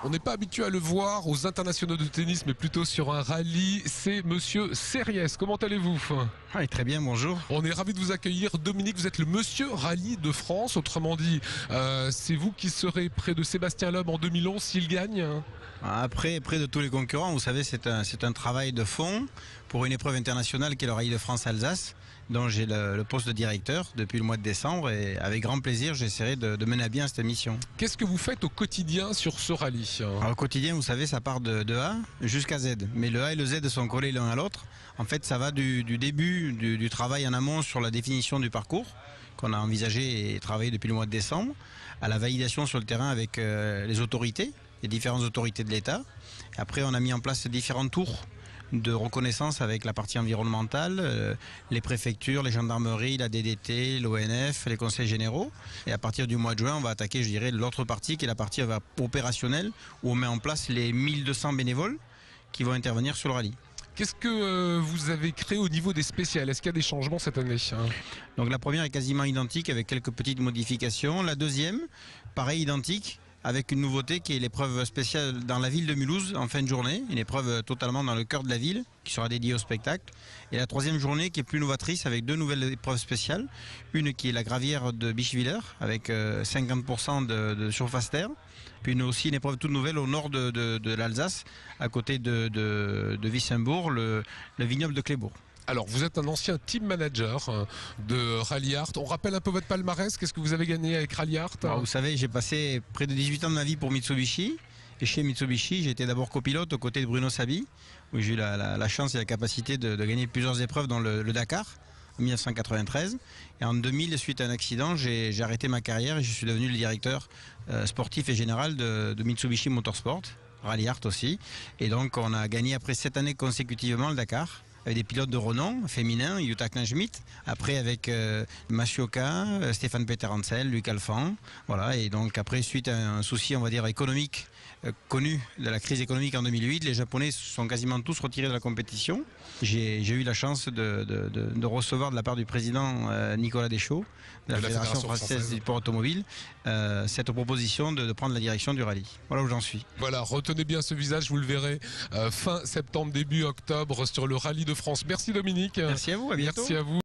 On n'est pas habitué à le voir aux internationaux de tennis, mais plutôt sur un rallye. C'est Monsieur Serriès. Comment allez-vous? Oui, très bien, bonjour. On est ravi de vous accueillir. Dominique, vous êtes le Monsieur Rallye de France. Autrement dit, c'est vous qui serez près de Sébastien Loeb en 2011 s'il gagne. Après, près de tous les concurrents, vous savez, c'est un travail de fond pour une épreuve internationale qui est le Rallye de France-Alsace, dont j'ai le poste de directeur depuis le mois de décembre, et avec grand plaisir, j'essaierai de mener à bien cette mission. Qu'est-ce que vous faites au quotidien sur ce rallye? Alors, au quotidien, vous savez, ça part de A jusqu'à Z, mais le A et le Z sont collés l'un à l'autre. En fait, ça va du début du travail en amont sur la définition du parcours, qu'on a envisagé et travaillé depuis le mois de décembre, à la validation sur le terrain avec les autorités, les différentes autorités de l'État. Après, on a mis en place différents tours de reconnaissance avec la partie environnementale, les préfectures, les gendarmeries, la DDT, l'ONF, les conseils généraux. Et à partir du mois de juin, on va attaquer, je dirais, l'autre partie qui est la partie opérationnelle, où on met en place les 1200 bénévoles qui vont intervenir sur le rallye. Qu'est-ce que vous avez créé au niveau des spéciales? Est-ce qu'il y a des changements cette année? Donc la première est quasiment identique avec quelques petites modifications. La deuxième, pareil, identique, avec une nouveauté qui est l'épreuve spéciale dans la ville de Mulhouse en fin de journée, une épreuve totalement dans le cœur de la ville qui sera dédiée au spectacle. Et la troisième journée qui est plus novatrice avec deux nouvelles épreuves spéciales, une qui est la gravière de Bischwiller avec 50% de surface terre, puis aussi une épreuve toute nouvelle au nord de l'Alsace, à côté de Wissembourg, le vignoble de Clébourg. Alors, vous êtes un ancien team manager de Rally Art. On rappelle un peu votre palmarès. Qu'est-ce que vous avez gagné avec Rally Art? Alors, vous savez, j'ai passé près de 18 ans de ma vie pour Mitsubishi. Et chez Mitsubishi, j'ai été d'abord copilote aux côtés de Bruno Sabi, où j'ai eu la chance et la capacité de gagner plusieurs épreuves dans le Dakar en 1993. Et en 2000, suite à un accident, j'ai arrêté ma carrière et je suis devenu le directeur sportif et général de Mitsubishi Motorsport, Rally Art aussi. Et donc, on a gagné après 7 années consécutivement le Dakar, avec des pilotes de renom féminins, Jutta Kleinschmidt, après avec Masioka, Stéphane Peter Hansel, Luc Alphand, voilà. Et donc après, suite à un souci, on va dire, économique connu de la crise économique en 2008, les Japonais sont quasiment tous retirés de la compétition. J'ai eu la chance de recevoir de la part du président Nicolas Deschaux, de la Fédération française du sport automobile, cette proposition de prendre la direction du rallye. Voilà où j'en suis. Voilà, retenez bien ce visage, vous le verrez fin septembre, début octobre sur le rallye de France. Merci Dominique. Merci à vous, à bientôt. Merci à vous.